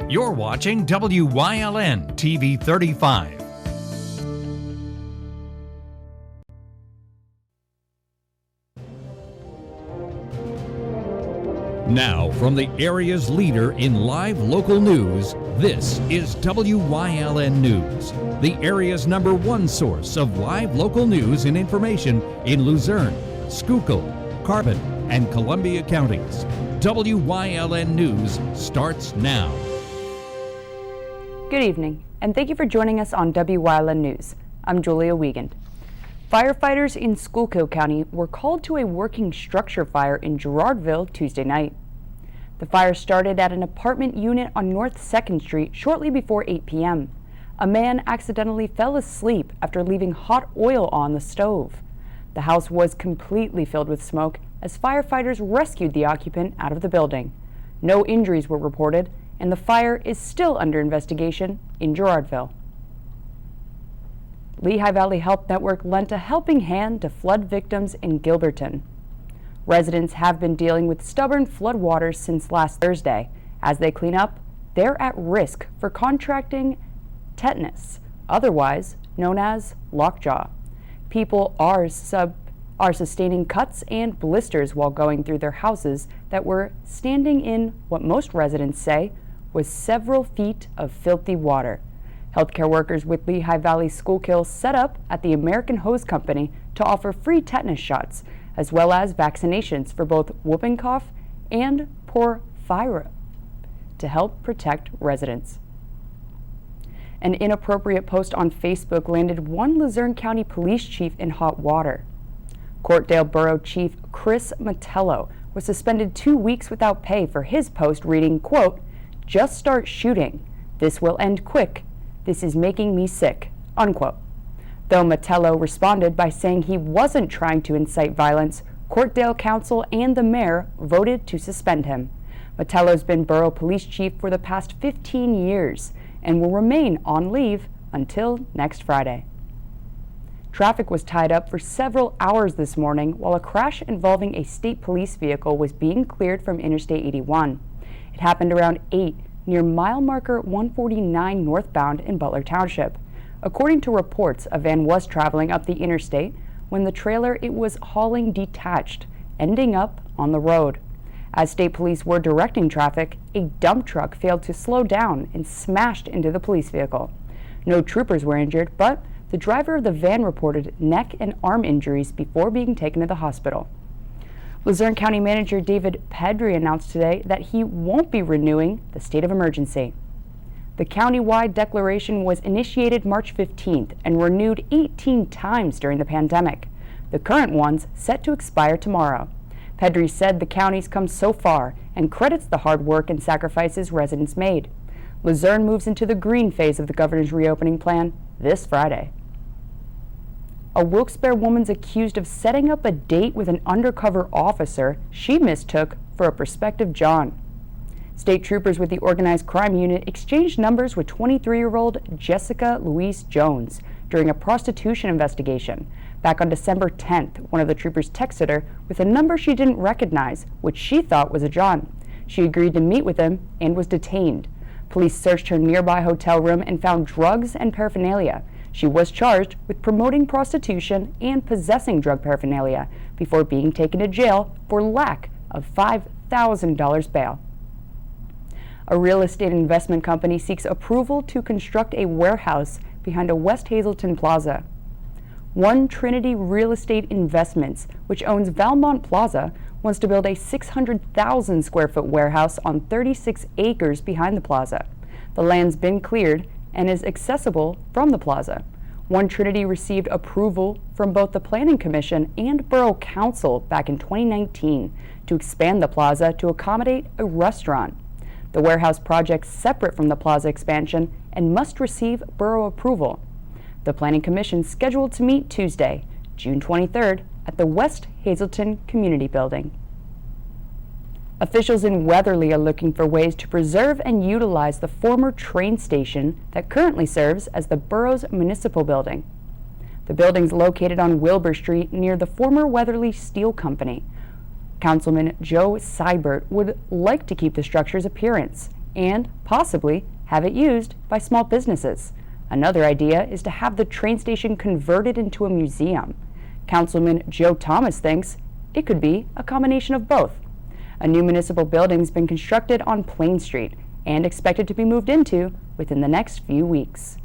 You're watching WYLN TV 35. Now, from the area's leader in live local news, this is WYLN News, the area's #1 source of live local news and information in Luzerne, Schuylkill, Carbon, and Columbia counties. WYLN News starts now. Good evening, and thank you for joining us on WYLN News. I'm Julia Wiegand. Firefighters in Schuylkill County were called to a working structure fire in Girardville Tuesday night. The fire started at an apartment unit on North 2nd Street shortly before 8 p.m. A man accidentally fell asleep after leaving hot oil on the stove. The house was completely filled with smoke as firefighters rescued the occupant out of the building. No injuries were reported, and the fire is still under investigation in Girardville. Lehigh Valley Health Network lent a helping hand to flood victims in Gilberton. Residents have been dealing with stubborn floodwaters since last Thursday. As they clean up, they're at risk for contracting tetanus, otherwise known as lockjaw. People are sustaining cuts and blisters while going through their houses that were standing in what most residents say was several feet of filthy water. Healthcare workers with Lehigh Valley Schuylkill set up at the American Hose Company to offer free tetanus shots, as well as vaccinations for both whooping cough and porphyria to help protect residents. An inappropriate post on Facebook landed one Luzerne County police chief in hot water. Courtdale Borough Chief Chris Mettello was suspended 2 weeks without pay for his post reading, quote, "Just start shooting. This will end quick. This is making me sick," unquote. Though Mettello responded by saying he wasn't trying to incite violence, Courtdale Council and the mayor voted to suspend him. Mettello's been borough police chief for the past 15 years and will remain on leave until next Friday. Traffic was tied up for several hours this morning while a crash involving a state police vehicle was being cleared from Interstate 81. It happened around 8 near mile marker 149 northbound in Butler Township. According to reports, a van was traveling up the interstate when the trailer it was hauling detached, ending up on the road. As state police were directing traffic, a dump truck failed to slow down and smashed into the police vehicle. No troopers were injured, but the driver of the van reported neck and arm injuries before being taken to the hospital. Luzerne County Manager David Pedri announced today that he won't be renewing the state of emergency. The county-wide declaration was initiated March 15th and renewed 18 times during the pandemic. The current one's set to expire tomorrow. Pedri said the county's come so far and credits the hard work and sacrifices residents made. Luzerne moves into the green phase of the governor's reopening plan this Friday. A Wilkes-Barre woman's accused of setting up a date with an undercover officer she mistook for a prospective John. State troopers with the Organized Crime Unit exchanged numbers with 23-year-old Jessica Louise Jones during a prostitution investigation. Back on December 10th, one of the troopers texted her with a number she didn't recognize, which she thought was a John. She agreed to meet with him and was detained. Police searched her nearby hotel room and found drugs and paraphernalia. She was charged with promoting prostitution and possessing drug paraphernalia before being taken to jail for lack of $5,000 bail. A real estate investment company seeks approval to construct a warehouse behind a West Hazelton plaza. One Trinity Real Estate Investments, which owns Valmont Plaza, wants to build a 600,000 square foot warehouse on 36 acres behind the plaza. The land's been cleared and is accessible from the plaza. One Trinity received approval from both the Planning Commission and Borough Council back in 2019 to expand the plaza to accommodate a restaurant. The warehouse project's separate from the plaza expansion and must receive borough approval. The Planning Commission scheduled to meet Tuesday, June 23rd, at the West Hazelton Community Building. Officials in Weatherly are looking for ways to preserve and utilize the former train station that currently serves as the borough's municipal building. The building's located on Wilbur Street near the former Weatherly Steel Company. Councilman Joe Seibert would like to keep the structure's appearance and possibly have it used by small businesses. Another idea is to have the train station converted into a museum. Councilman Joe Thomas thinks it could be a combination of both. A new municipal building's been constructed on Plain Street and expected to be moved into within the next few weeks.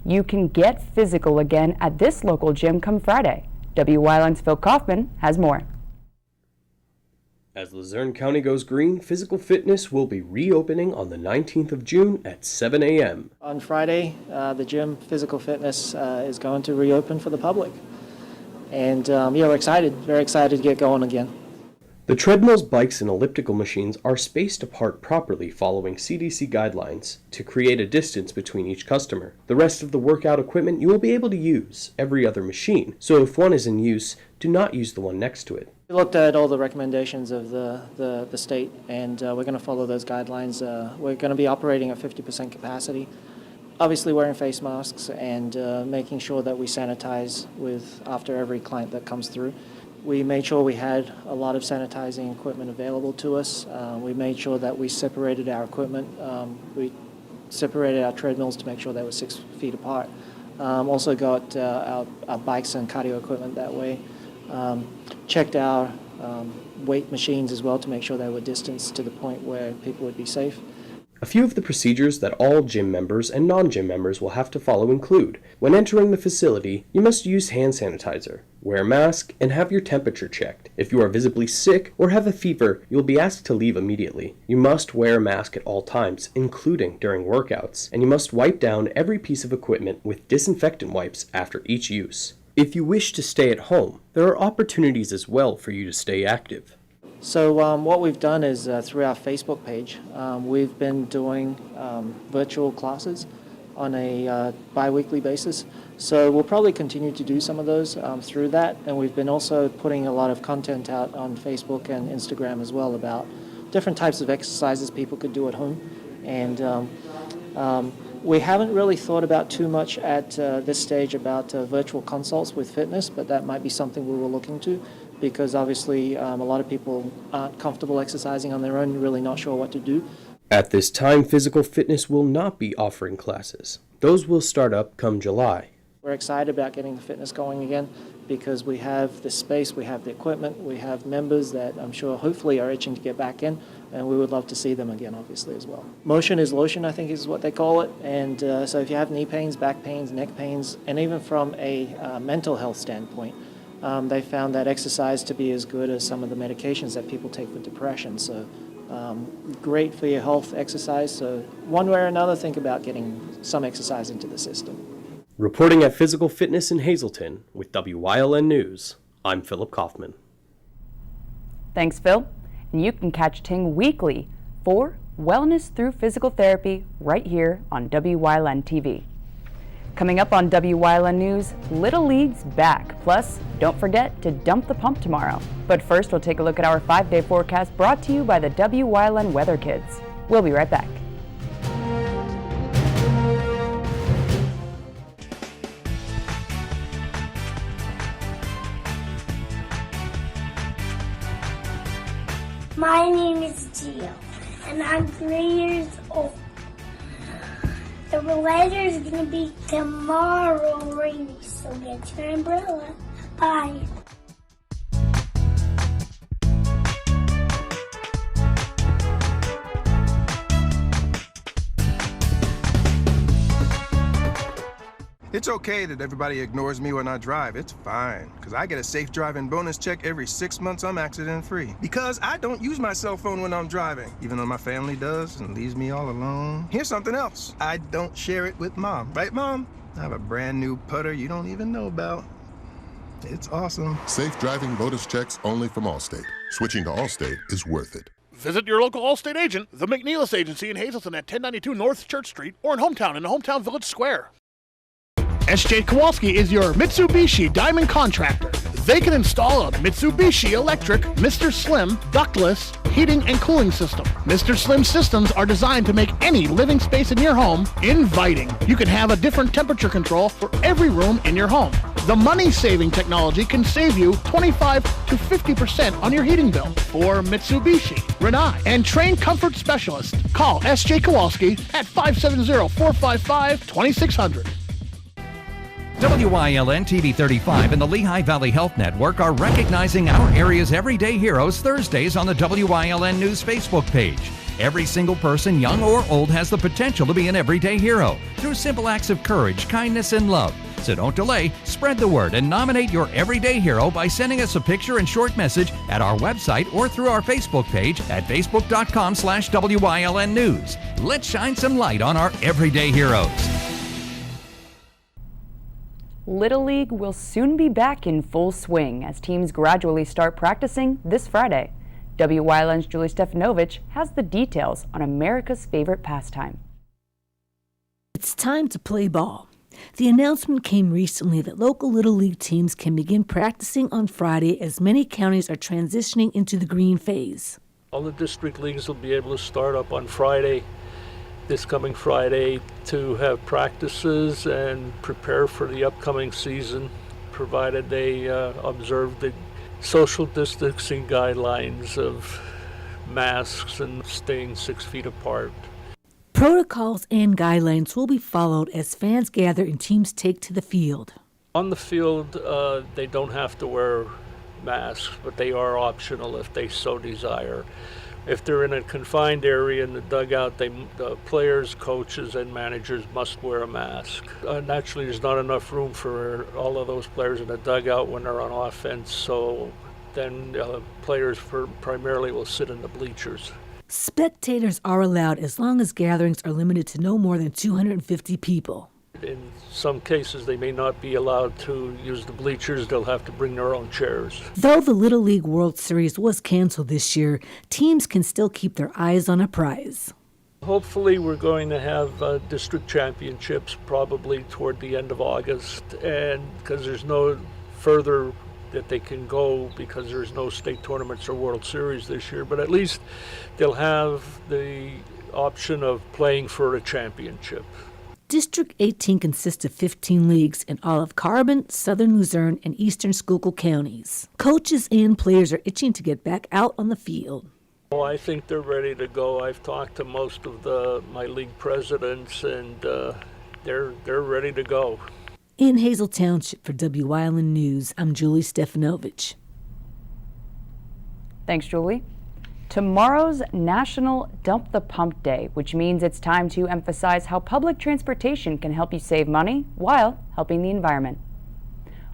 You can get physical again at this local gym come Friday. Wyln's Phil Kaufman has more. As Luzerne County goes green, physical fitness will be reopening on the 19th of June at 7 a.m. On Friday, the gym physical fitness is going to reopen for the public. And we're excited, very excited to get going again. The treadmills, bikes, and elliptical machines are spaced apart properly following CDC guidelines to create a distance between each customer. The rest of the workout equipment you will be able to use every other machine, so if one is in use, do not use the one next to it. We looked at all the recommendations of the state, and we're going to follow those guidelines. We're going to be operating at 50% capacity, obviously wearing face masks and making sure that we sanitize after every client that comes through. We made sure we had a lot of sanitizing equipment available to us. We made sure that we separated our equipment. We separated our treadmills to make sure they were 6 feet apart. Also got our bikes and cardio equipment that way. Checked our weight machines as well to make sure they were distanced to the point where people would be safe. A few of the procedures that all gym members and non-gym members will have to follow include: when entering the facility, you must use hand sanitizer, wear a mask, and have your temperature checked. If you are visibly sick or have a fever, you will be asked to leave immediately. You must wear a mask at all times, including during workouts, and you must wipe down every piece of equipment with disinfectant wipes after each use. If you wish to stay at home, there are opportunities as well for you to stay active. So what we've done is through our Facebook page, we've been doing virtual classes on a bi-weekly basis. So we'll probably continue to do some of those through that. And we've been also putting a lot of content out on Facebook and Instagram as well about different types of exercises people could do at home. And we haven't really thought about too much at this stage about virtual consults with fitness, but that might be something we will look into, because obviously a lot of people aren't comfortable exercising on their own, really not sure what to do. At this time, physical fitness will not be offering classes. Those will start up come July. We're excited about getting the fitness going again because we have the space, we have the equipment, we have members that I'm sure hopefully are itching to get back in, and we would love to see them again, obviously, as well. Motion is lotion, I think is what they call it, and so if you have knee pains, back pains, neck pains, and even from a mental health standpoint, they found that exercise to be as good as some of the medications that people take for depression. So great for your health exercise. So one way or another, think about getting some exercise into the system. Reporting at Physical Fitness in Hazleton with WYLN News, I'm Philip Kaufman. Thanks, Phil. And you can catch Ting weekly for Wellness Through Physical Therapy right here on WYLN TV. Coming up on WYLN News, Little League's back. Plus, don't forget to dump the pump tomorrow. But first, we'll take a look at our 5-day forecast brought to you by the WYLN Weather Kids. We'll be right back. My name is Gio, and I'm 3 years old. The weather is going to be tomorrow rainy, so get your umbrella. Bye. It's okay that everybody ignores me when I drive. It's fine, because I get a safe driving bonus check every 6 months I'm accident-free. Because I don't use my cell phone when I'm driving, even though my family does and leaves me all alone. Here's something else. I don't share it with Mom. Right, Mom? I have a brand new putter you don't even know about. It's awesome. Safe driving bonus checks only from Allstate. Switching to Allstate is worth it. Visit your local Allstate agent, the McNeilis Agency in Hazleton at 1092 North Church Street, or in Hometown in the Hometown Village Square. S.J. Kowalski is your Mitsubishi Diamond Contractor. They can install a Mitsubishi electric Mr. Slim ductless heating and cooling system. Mr. Slim systems are designed to make any living space in your home inviting. You can have a different temperature control for every room in your home. The money-saving technology can save you 25 to 50% on your heating bill. For Mitsubishi, Rinnai, and trained comfort specialists, call S.J. Kowalski at 570-455-2600. WYLN TV 35 and the Lehigh Valley Health Network are recognizing our area's everyday heroes Thursdays on the WYLN News Facebook page. Every single person, young or old, has the potential to be an everyday hero through simple acts of courage, kindness, and love. So don't delay, spread the word, and nominate your everyday hero by sending us a picture and short message at our website or through our Facebook page at facebook.com/WYLN News. Let's shine some light on our everyday heroes. Little League will soon be back in full swing as teams gradually start practicing this Friday. WYLN's Julie Stefanovich has the details on America's favorite pastime. It's time to play ball. The announcement came recently that local Little League teams can begin practicing on Friday as many counties are transitioning into the green phase. All the district leagues will be able to start up on Friday, this coming Friday, to have practices and prepare for the upcoming season, provided they observe the social distancing guidelines of masks and staying 6 feet apart. Protocols and guidelines will be followed as fans gather and teams take to the field. On the field, they don't have to wear masks, but they are optional if they so desire. If they're in a confined area in the dugout, the players, coaches, and managers must wear a mask. Naturally, there's not enough room for all of those players in the dugout when they're on offense, so then players primarily will sit in the bleachers. Spectators are allowed as long as gatherings are limited to no more than 250 people. In some cases, they may not be allowed to use the bleachers. They'll have to bring their own chairs. Though the Little League World Series was canceled this year, teams can still keep their eyes on a prize. Hopefully, we're going to have district championships probably toward the end of August, and because there's no further that they can go because there's no state tournaments or World Series this year, but at least they'll have the option of playing for a championship. District 18 consists of 15 leagues in all of Carbon, Southern Luzerne, and Eastern Schuylkill counties. Coaches and players are itching to get back out on the field. Oh, I think they're ready to go. I've talked to most of my league presidents, and they're ready to go. In Hazel Township for WYLN News, I'm Julie Stefanovich. Thanks, Julie. Tomorrow's National Dump the Pump Day, which means it's time to emphasize how public transportation can help you save money while helping the environment.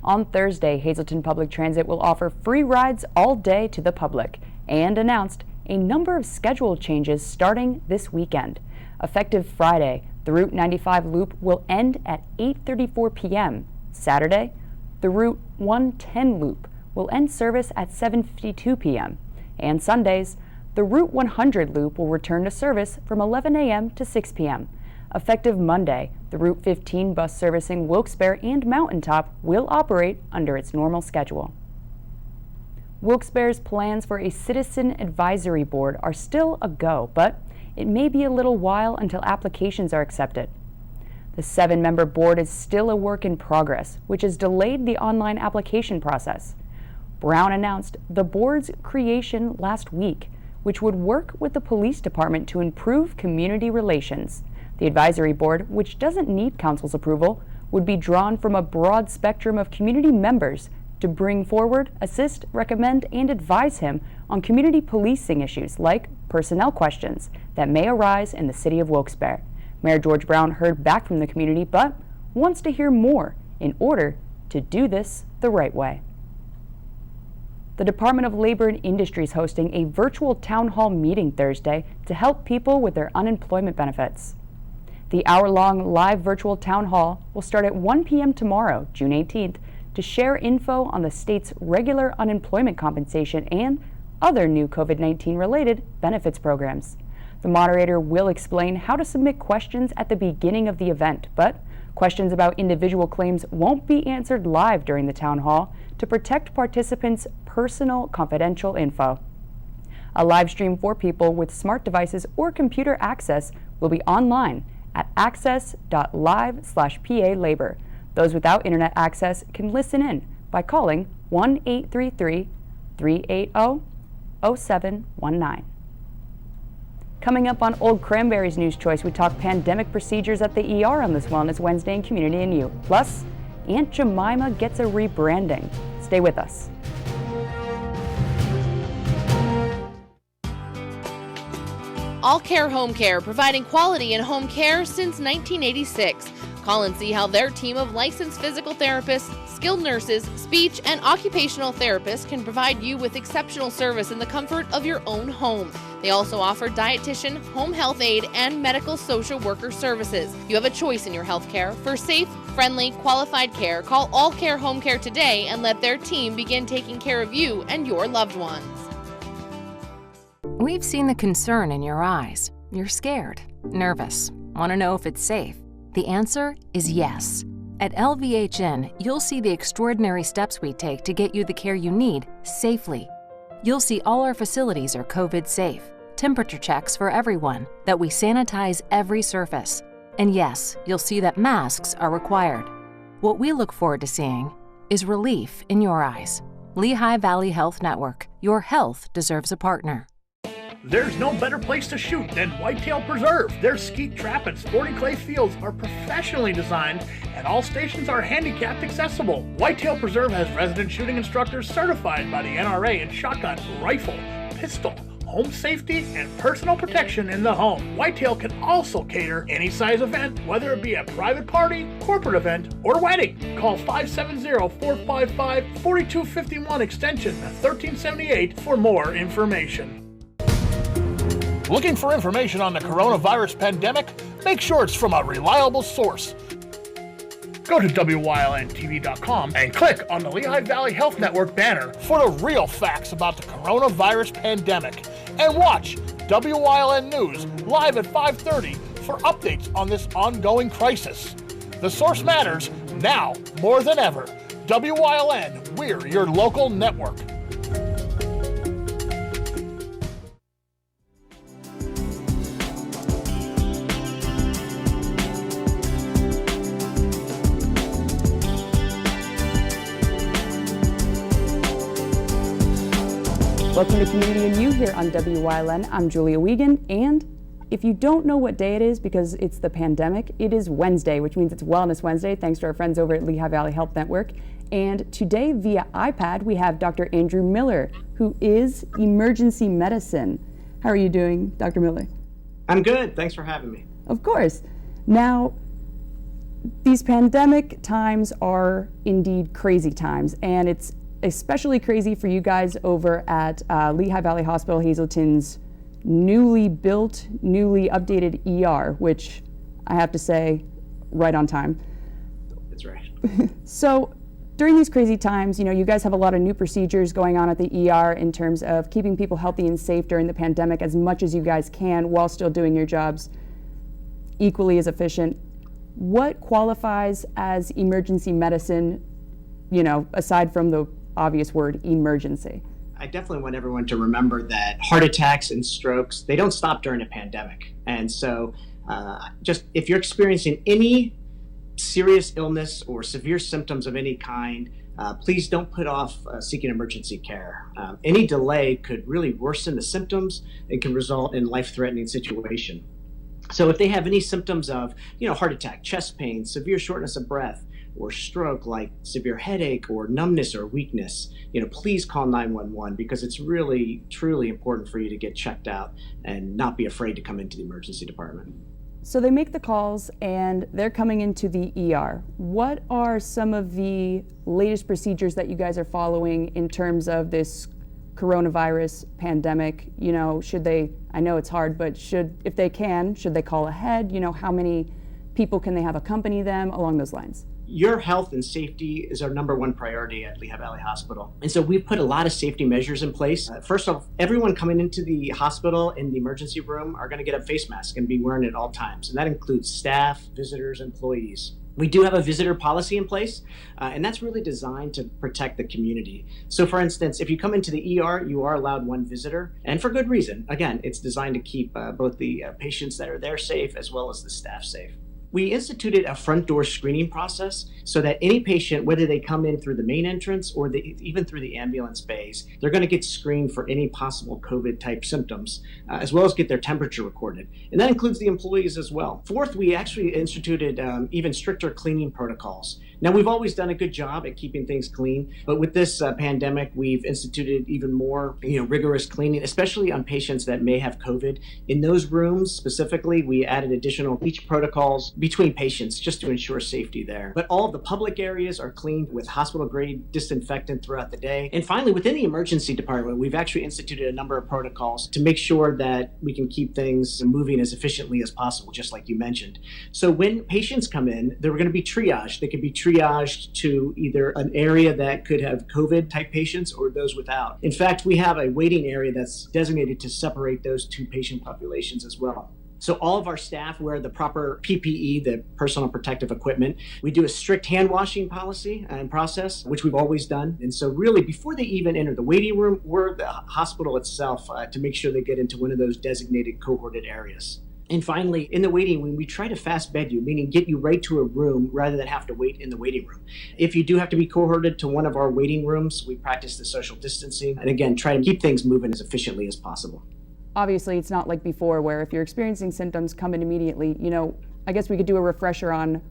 On Thursday, Hazleton Public Transit will offer free rides all day to the public and announced a number of schedule changes starting this weekend. Effective Friday, the Route 95 loop will end at 8:34 p.m. Saturday, the Route 110 loop will end service at 7:52 p.m. And Sundays, the Route 100 loop will return to service from 11 a.m. to 6 p.m. Effective Monday, the Route 15 bus servicing Wilkes-Barre and Mountaintop will operate under its normal schedule. Wilkes-Barre's plans for a citizen advisory board are still a go, but it may be a little while until applications are accepted. The 7-member board is still a work in progress, which has delayed the online application process. Brown announced the board's creation last week, which would work with the police department to improve community relations. The advisory board, which doesn't need council's approval, would be drawn from a broad spectrum of community members to bring forward, assist, recommend, and advise him on community policing issues like personnel questions that may arise in the city of Wilkes-Barre. Mayor George Brown heard back from the community but wants to hear more in order to do this the right way. The Department of Labor and Industry is hosting a virtual town hall meeting Thursday to help people with their unemployment benefits. The hour-long live virtual town hall will start at 1 p.m. tomorrow, June 18th, to share info on the state's regular unemployment compensation and other new COVID-19 related benefits programs. The moderator will explain how to submit questions at the beginning of the event, but questions about individual claims won't be answered live during the town hall to protect participants' personal confidential info. A live stream for people with smart devices or computer access will be online at access.live/PA Labor. Those without internet access can listen in by calling 1-833-380-0719. Coming up on Old Cranberry's News Choice, we talk pandemic procedures at the ER on this Wellness Wednesday in Community and You. Plus, Aunt Jemima gets a rebranding. Stay with us. All Care Home Care, providing quality in home care since 1986. Call and see how their team of licensed physical therapists, skilled nurses, speech, and occupational therapists can provide you with exceptional service in the comfort of your own home. They also offer dietitian, home health aide, and medical social worker services. You have a choice in your health care. For safe, friendly, qualified care, call All Care Home Care today and let their team begin taking care of you and your loved ones. We've seen the concern in your eyes. You're scared, nervous, want to know if it's safe. The answer is yes. At LVHN, you'll see the extraordinary steps we take to get you the care you need safely. You'll see all our facilities are COVID safe, temperature checks for everyone, that we sanitize every surface. And yes, you'll see that masks are required. What we look forward to seeing is relief in your eyes. Lehigh Valley Health Network. Your health deserves a partner. There's no better place to shoot than Whitetail Preserve. Their skeet trap and sporting clay fields are professionally designed, and all stations are handicapped accessible. Whitetail Preserve has resident shooting instructors certified by the NRA in shotgun, rifle, pistol, home safety, and personal protection in the home. Whitetail can also cater any size event, whether it be a private party, corporate event, or wedding. Call 570-455-4251 extension 1378 for more information. Looking for information on the coronavirus pandemic? Make sure it's from a reliable source. Go to WYLNTV.com and click on the Lehigh Valley Health Network banner for the real facts about the coronavirus pandemic. And watch WYLN News live at 5:30 for updates on this ongoing crisis. The source matters now more than ever. WYLN, we're your local network. Welcome to Community and You here on WYLN. I'm Julia Wiegand, and if you don't know what day it is because it's the pandemic, it is Wednesday, which means it's Wellness Wednesday, thanks to our friends over at Lehigh Valley Health Network. And today via iPad, we have Dr. Andrew Miller, who is emergency medicine. How are you doing, Dr. Miller? I'm good. Thanks for having me. Of course. Now, these pandemic times are indeed crazy times, and it's especially crazy for you guys over at Lehigh Valley Hospital Hazelton's newly built, newly updated ER, which I have to say, right on time. That's right. So during these crazy times, you know, you guys have a lot of new procedures going on at the ER in terms of keeping people healthy and safe during the pandemic as much as you guys can while still doing your jobs equally as efficient. What qualifies as emergency medicine, you know, aside from the obvious word emergency? I definitely want everyone to remember that heart attacks and strokes, they don't stop during a pandemic. And so just if you're experiencing any serious illness or severe symptoms of any kind, please don't put off seeking emergency care. Any delay could really worsen the symptoms and can result in life-threatening situation. So if they have any symptoms of, heart attack, chest pain, severe shortness of breath, or stroke, like severe headache or numbness or weakness, please call 911 because it's really, truly important for you to get checked out and not be afraid to come into the emergency department. So they make the calls and they're coming into the ER. What are some of the latest procedures that you guys are following in terms of this coronavirus pandemic? Should they, I know it's hard, but if they can, should they call ahead? How many people can they have accompany them, along those lines? Your health and safety is our number one priority at Lehigh Valley Hospital. And so we've put a lot of safety measures in place. First off, everyone coming into the hospital in the emergency room are going to get a face mask and be wearing it at all times. And that includes staff, visitors, employees. We do have a visitor policy in place, and that's really designed to protect the community. So for instance, if you come into the ER, you are allowed one visitor, and for good reason. Again, it's designed to keep both the patients that are there safe as well as the staff safe. We instituted a front door screening process so that any patient, whether they come in through the main entrance or even through the ambulance bays, they're going to get screened for any possible COVID-type symptoms, as well as get their temperature recorded. And that includes the employees as well. Fourth, we actually instituted even stricter cleaning protocols. Now, we've always done a good job at keeping things clean, but with this pandemic, we've instituted even more rigorous cleaning, especially on patients that may have COVID. In those rooms specifically, we added additional bleach protocols between patients just to ensure safety there. But all of the public areas are cleaned with hospital-grade disinfectant throughout the day. And finally, within the emergency department, we've actually instituted a number of protocols to make sure that we can keep things moving as efficiently as possible, just like you mentioned. So when patients come in, they're going to be triaged. They could be triaged to either an area that could have COVID-type patients or those without. In fact, we have a waiting area that's designated to separate those two patient populations as well. So all of our staff wear the proper PPE, the personal protective equipment. We do a strict hand washing policy and process, which we've always done. And so really, before they even enter the waiting room or the hospital itself, to make sure they get into one of those designated cohorted areas. And finally, in the waiting room, we try to fast bed you, meaning get you right to a room rather than have to wait in the waiting room. If you do have to be cohorted to one of our waiting rooms, we practice the social distancing and again, try to keep things moving as efficiently as possible. Obviously, it's not like before where if you're experiencing symptoms, come in immediately. I guess we could do a refresher on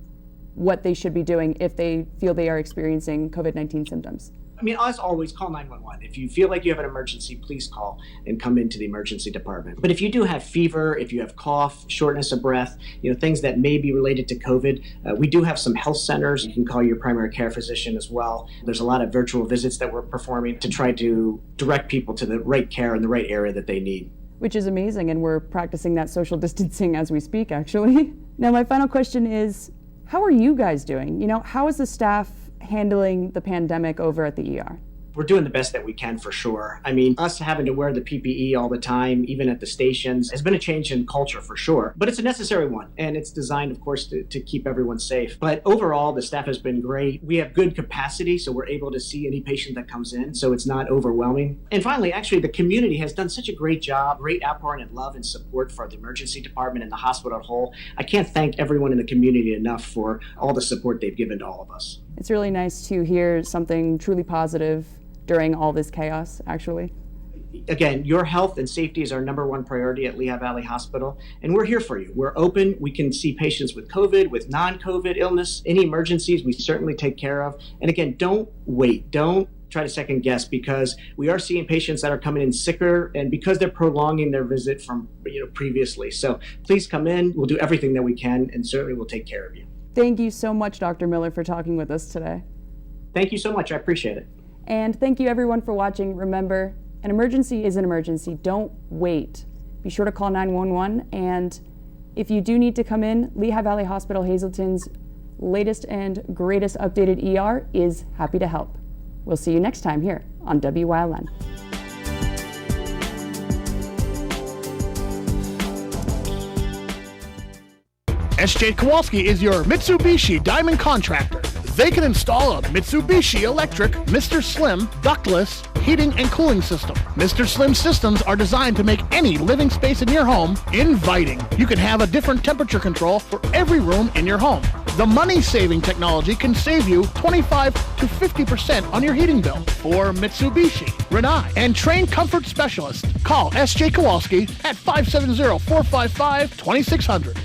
what they should be doing if they feel they are experiencing COVID-19 symptoms. I mean, as always, call 911. If you feel like you have an emergency, please call and come into the emergency department. But if you do have fever, if you have cough, shortness of breath, things that may be related to COVID, we do have some health centers. You can call your primary care physician as well. There's a lot of virtual visits that we're performing to try to direct people to the right care in the right area that they need. Which is amazing, and we're practicing that social distancing as we speak, actually. Now, my final question is, how are you guys doing? How is the staff handling the pandemic over at the ER? We're doing the best that we can for sure. I mean, us having to wear the PPE all the time, even at the stations, has been a change in culture for sure. But it's a necessary one, and it's designed, of course, to keep everyone safe. But overall, the staff has been great. We have good capacity, so we're able to see any patient that comes in, so it's not overwhelming. And finally, actually, the community has done such a great job, great outpouring of love and support for the emergency department and the hospital at whole. I can't thank everyone in the community enough for all the support they've given to all of us. It's really nice to hear something truly positive during all this chaos, actually. Again, your health and safety is our number one priority at Lehigh Valley Hospital, and we're here for you. We're open. We can see patients with COVID, with non-COVID illness, any emergencies we certainly take care of. And again, don't wait. Don't try to second guess, because we are seeing patients that are coming in sicker and because they're prolonging their visit from previously. So please come in. We'll do everything that we can, and certainly we'll take care of you. Thank you so much, Dr. Miller, for talking with us today. Thank you so much. I appreciate it. And thank you everyone for watching. Remember, an emergency is an emergency. Don't wait. Be sure to call 911. And if you do need to come in, Lehigh Valley Hospital Hazleton's latest and greatest updated ER is happy to help. We'll see you next time here on Wyln. SJ Kowalski is your Mitsubishi Diamond Contractor. They can install a Mitsubishi electric Mr. Slim ductless heating and cooling system. Mr. Slim systems are designed to make any living space in your home inviting. You can have a different temperature control for every room in your home. The money-saving technology can save you 25 to 50% on your heating bill. For Mitsubishi, Renai, and trained comfort specialists, call SJ Kowalski at 570-455-2600.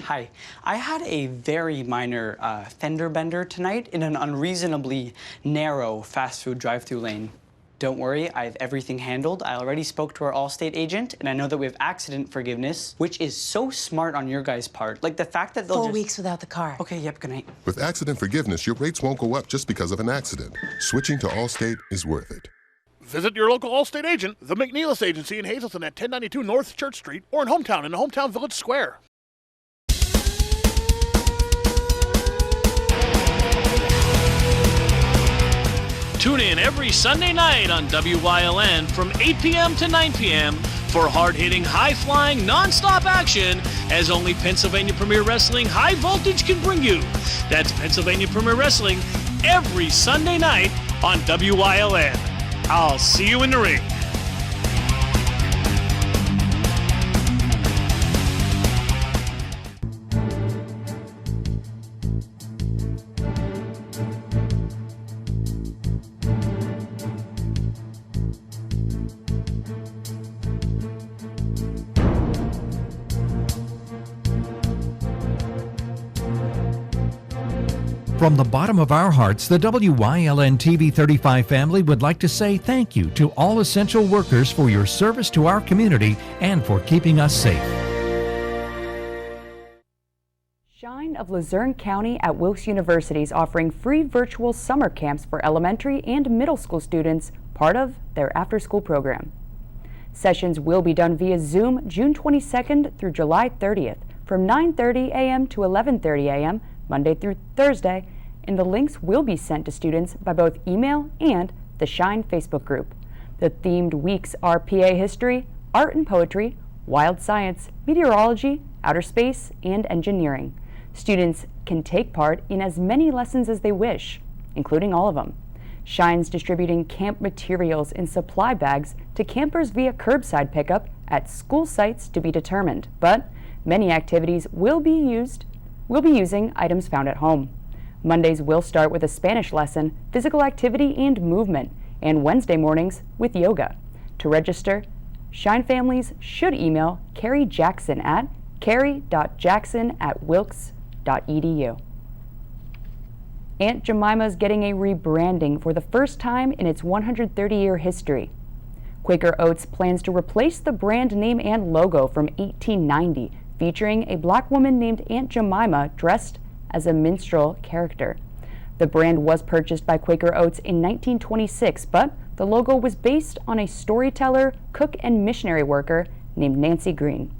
Hi, I had a very minor fender bender tonight in an unreasonably narrow fast food drive-thru lane. Don't worry, I have everything handled. I already spoke to our Allstate agent, and I know that we have accident forgiveness, which is so smart on your guys' part. Like the fact that they'll 4 weeks without the car. Okay, yep, good night. With accident forgiveness, your rates won't go up just because of an accident. Switching to Allstate is worth it. Visit your local Allstate agent, the McNeilus Agency in Hazleton at 1092 North Church Street, or in the Hometown Village Square. Tune in every Sunday night on WYLN from 8 p.m. to 9 p.m. for hard-hitting, high-flying, non-stop action as only Pennsylvania Premier Wrestling High Voltage can bring you. That's Pennsylvania Premier Wrestling every Sunday night on WYLN. I'll see you in the ring. From the bottom of our hearts, the WYLN TV 35 family would like to say thank you to all essential workers for your service to our community and for keeping us safe. Shine of Luzerne County at Wilkes University is offering free virtual summer camps for elementary and middle school students, part of their after-school program. Sessions will be done via Zoom June 22nd through July 30th from 9:30 a.m. to 11:30 a.m. Monday through Thursday, and the links will be sent to students by both email and the Shine Facebook group. The themed weeks are PA history, art and poetry, wild science, meteorology, outer space, and engineering. Students can take part in as many lessons as they wish, including all of them. Shine's distributing camp materials in supply bags to campers via curbside pickup at school sites to be determined, but many activities will be using items found at home. Mondays will start with a Spanish lesson, physical activity and movement, and Wednesday mornings with yoga. To register, Shine families should email Carrie Jackson at carrie.jackson@wilkes.edu. Aunt Jemima's getting a rebranding for the first time in its 130-year history. Quaker Oats plans to replace the brand name and logo from 1890, featuring a black woman named Aunt Jemima dressed as a minstrel character. The brand was purchased by Quaker Oats in 1926, but the logo was based on a storyteller, cook, and missionary worker named Nancy Green.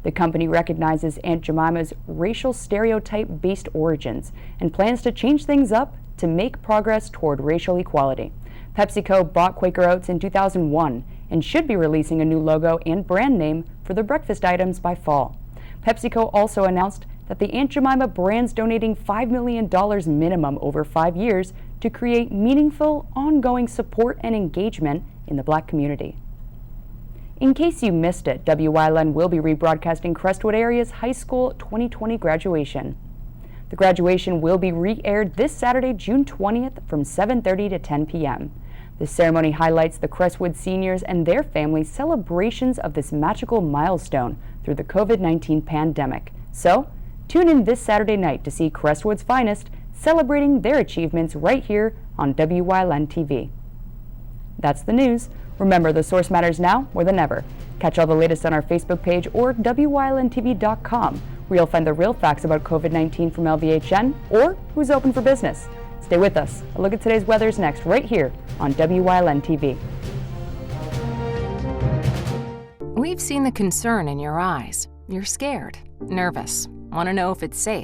The company recognizes Aunt Jemima's racial stereotype-based origins and plans to change things up to make progress toward racial equality. PepsiCo bought Quaker Oats in 2001 and should be releasing a new logo and brand name for the breakfast items by fall. PepsiCo also announced that the Aunt Jemima brand's donating $5 million minimum over 5 years to create meaningful, ongoing support and engagement in the Black community. In case you missed it, WYLN will be rebroadcasting Crestwood Area's high school 2020 graduation. The graduation will be re-aired this Saturday, June 20th from 7:30 to 10 p.m. The ceremony highlights the Crestwood seniors and their families' celebrations of this magical milestone through the COVID-19 pandemic. So, tune in this Saturday night to see Crestwood's finest celebrating their achievements right here on WYLN TV. That's the news. Remember, the source matters now more than ever. Catch all the latest on our Facebook page or WYLNTV.com, where you'll find the real facts about COVID-19 from LVHN or who's open for business. Stay with us. A look at today's weather is next, right here on WYLN TV. We've seen the concern in your eyes. You're scared, nervous, want to know if it's safe.